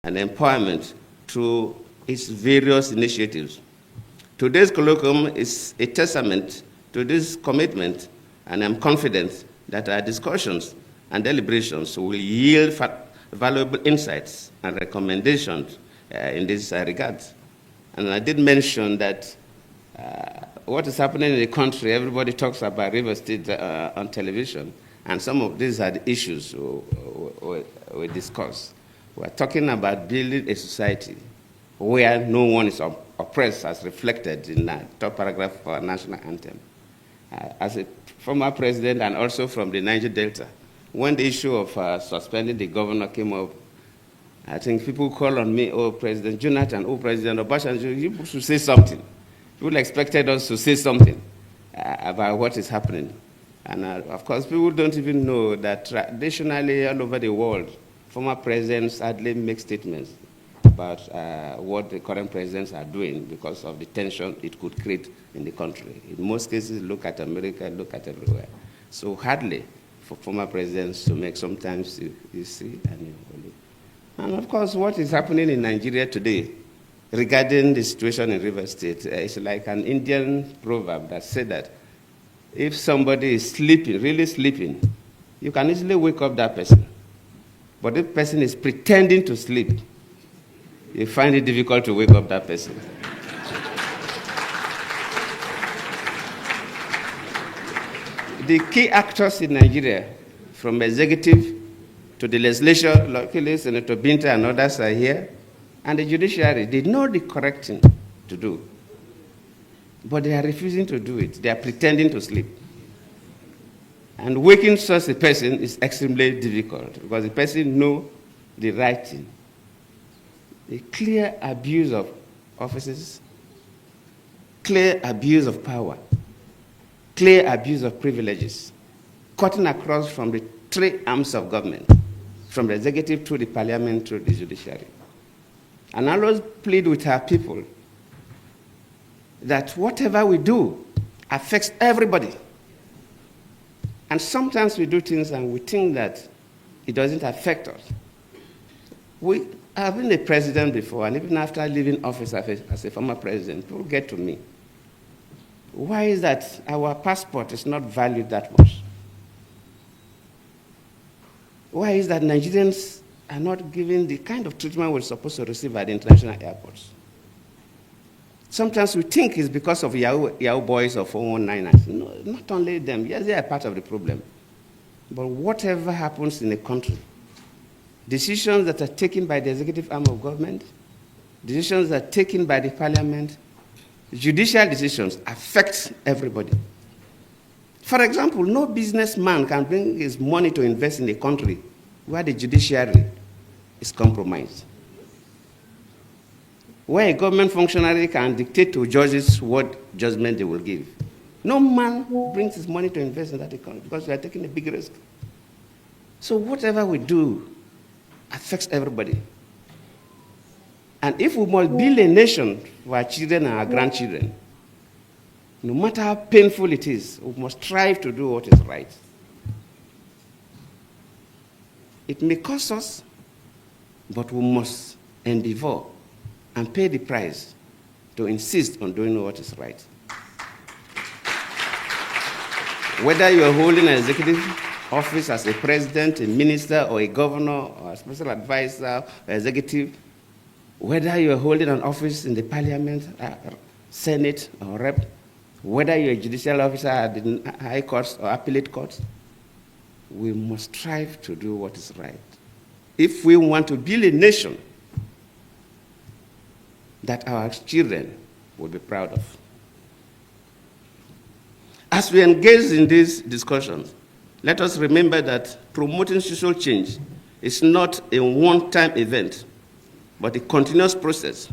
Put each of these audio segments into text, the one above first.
and empowerment through its various initiatives. Today's colloquium is a testament to this commitment, and I'm confident that our discussions and deliberations will yield valuable insights and recommendations in this regard. And I did mention that what is happening in the country, everybody talks about River State on television, and some of these are the issues we discuss. We're talking about building a society where no one is oppressed, as reflected in the top paragraph of our national anthem. As a former president and also from the Niger Delta, when the issue of suspending the governor came up, I think people call on me, oh, President Jonathan, oh, President Obasanjo, you should say something. People expected us to say something about what is happening. And of course, people don't even know that traditionally all over the world, former presidents hardly make statements about what the current presidents are doing because of the tension it could create in the country. In most cases, look at America, look at everywhere. So hardly for former presidents to make, sometimes you see and you believe. And of course, what is happening in Nigeria today regarding the situation in River State is like an Indian proverb that said that if somebody is sleeping, really sleeping, you can easily wake up that person. But if the person is pretending to sleep, you find it difficult to wake up that person. The key actors in Nigeria, from executive to the legislature, luckily Senator Binta and others are here, and the judiciary, they know the correct thing to do. But they are refusing to do it. They are pretending to sleep. And waking such a person is extremely difficult because the person knows the right thing. A clear abuse of offices, clear abuse of power, clear abuse of privileges, cutting across from the three arms of government, from the executive to the parliament to the judiciary. And I always plead with our people that whatever we do affects everybody. And sometimes we do things and we think that it doesn't affect us. I've been a president before, and even after leaving office as a former president, people get to me. Why is that our passport is not valued that much? Why is that Nigerians are not given the kind of treatment we're supposed to receive at the international airports? Sometimes we think it's because of Yahoo boys or 419ers. No, not only them. Yes, they are part of the problem. But whatever happens in the country, decisions that are taken by the executive arm of government, decisions that are taken by the parliament, judicial decisions affect everybody. For example, no businessman can bring his money to invest in a country where the judiciary is compromised, where a government functionary can dictate to judges what judgment they will give. No man brings his money to invest in that economy because we are taking a big risk. So whatever we do affects everybody. And if we must build a nation for our children and our grandchildren, no matter how painful it is, we must strive to do what is right. It may cost us, but we must endeavor and pay the price to insist on doing what is right. Whether you are holding an executive office as a president, a minister, or a governor, or a special advisor, or executive, whether you are holding an office in the parliament, senate, or rep, whether you're a judicial officer at the high courts or appellate courts, we must strive to do what is right. If we want to build a nation that our children will be proud of. As we engage in these discussions, let us remember that promoting social change is not a one-time event, but a continuous process.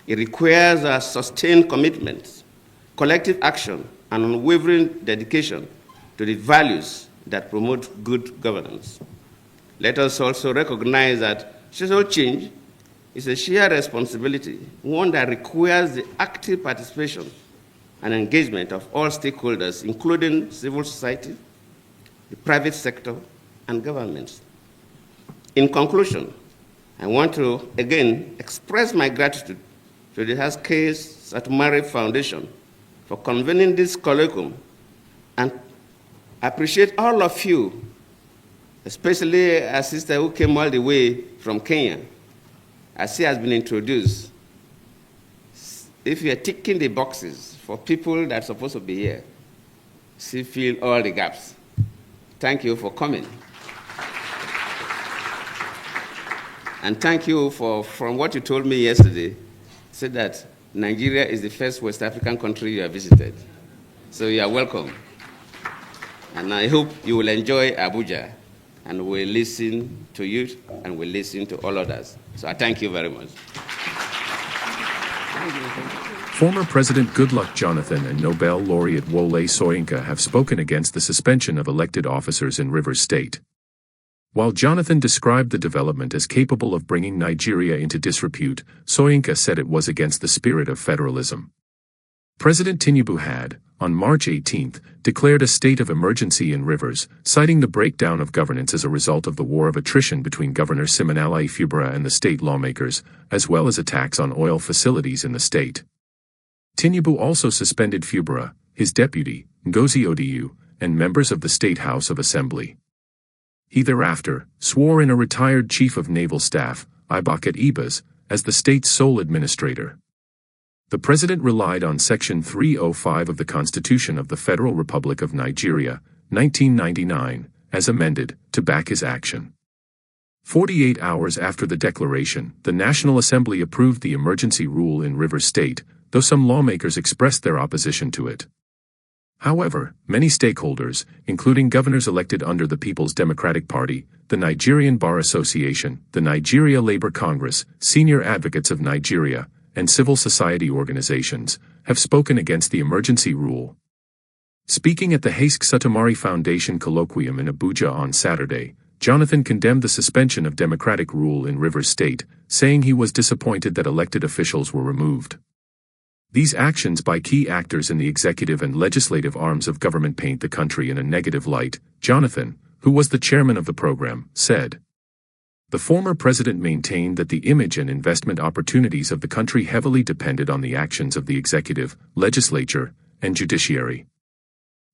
It requires a sustained commitment, collective action, and unwavering dedication to the values that promote good governance. Let us also recognize that social change is a shared responsibility, one that requires the active participation and engagement of all stakeholders, including civil society, the private sector, and governments. In conclusion, I want to, again, express my gratitude to the Haskell Satumari Foundation for convening this colloquium, and I appreciate all of you, especially a sister who came all the way from Kenya, as she has been introduced. If you are ticking the boxes for people that are supposed to be here, she filled all the gaps. Thank you for coming. And thank you from what you told me yesterday, said that Nigeria is the first West African country you have visited. So you are welcome. And I hope you will enjoy Abuja, and we'll listen to you and we'll listen to all others. So I thank you very much. Former President Goodluck Jonathan and Nobel laureate Wole Soyinka have spoken against the suspension of elected officers in Rivers State. While Jonathan described the development as capable of bringing Nigeria into disrepute, Soyinka said it was against the spirit of federalism. President Tinubu had, on March 18, declared a state of emergency in Rivers, citing the breakdown of governance as a result of the war of attrition between Governor Siminalayi Fubara and the state lawmakers, as well as attacks on oil facilities in the state. Tinubu also suspended Fubara, his deputy, Ngozi Odiyu, and members of the State House of Assembly. He thereafter swore in a retired Chief of Naval Staff, Ibakat Ibas, as the state's sole administrator. The president relied on Section 305 of the Constitution of the Federal Republic of Nigeria, 1999, as amended, to back his action. 48 hours after the declaration, the National Assembly approved the emergency rule in Rivers State, though some lawmakers expressed their opposition to it. However, many stakeholders, including governors elected under the People's Democratic Party, the Nigerian Bar Association, the Nigeria Labour Congress, senior advocates of Nigeria, and civil society organizations, have spoken against the emergency rule. Speaking at the Haske Satomari Foundation colloquium in Abuja on Saturday, Jonathan condemned the suspension of democratic rule in Rivers State, saying he was disappointed that elected officials were removed. These actions by key actors in the executive and legislative arms of government paint the country in a negative light, Jonathan, who was the chairman of the program, said. The former president maintained that the image and investment opportunities of the country heavily depended on the actions of the executive, legislature, and judiciary.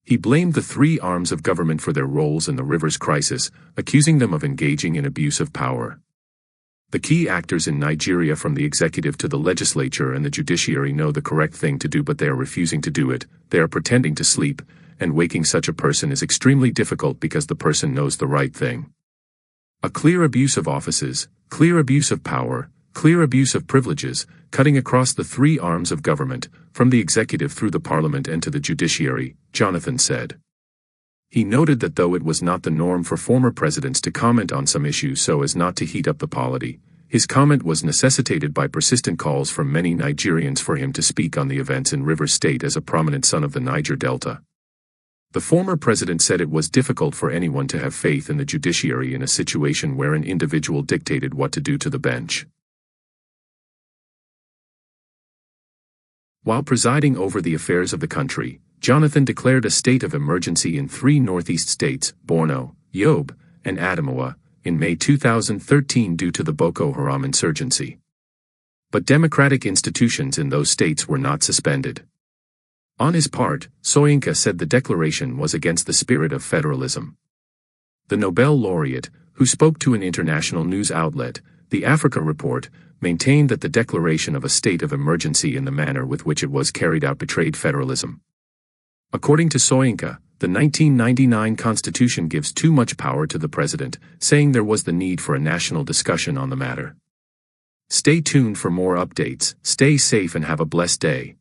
He blamed the three arms of government for their roles in the Rivers crisis, accusing them of engaging in abuse of power. The key actors in Nigeria, from the executive to the legislature and the judiciary, know the correct thing to do, but they are refusing to do it. They are pretending to sleep, and waking such a person is extremely difficult because the person knows the right thing. A clear abuse of offices, clear abuse of power, clear abuse of privileges, cutting across the three arms of government, from the executive through the parliament and to the judiciary, Jonathan said. He noted that though it was not the norm for former presidents to comment on some issues so as not to heat up the polity, his comment was necessitated by persistent calls from many Nigerians for him to speak on the events in Rivers State as a prominent son of the Niger Delta. The former president said it was difficult for anyone to have faith in the judiciary in a situation where an individual dictated what to do to the bench. While presiding over the affairs of the country, Jonathan declared a state of emergency in three northeast states, Borno, Yobe, and Adamawa, in May 2013 due to the Boko Haram insurgency. But democratic institutions in those states were not suspended. On his part, Soyinka said the declaration was against the spirit of federalism. The Nobel laureate, who spoke to an international news outlet, the Africa Report, maintained that the declaration of a state of emergency in the manner with which it was carried out betrayed federalism. According to Soyinka, the 1999 Constitution gives too much power to the president, saying there was the need for a national discussion on the matter. Stay tuned for more updates, stay safe and have a blessed day.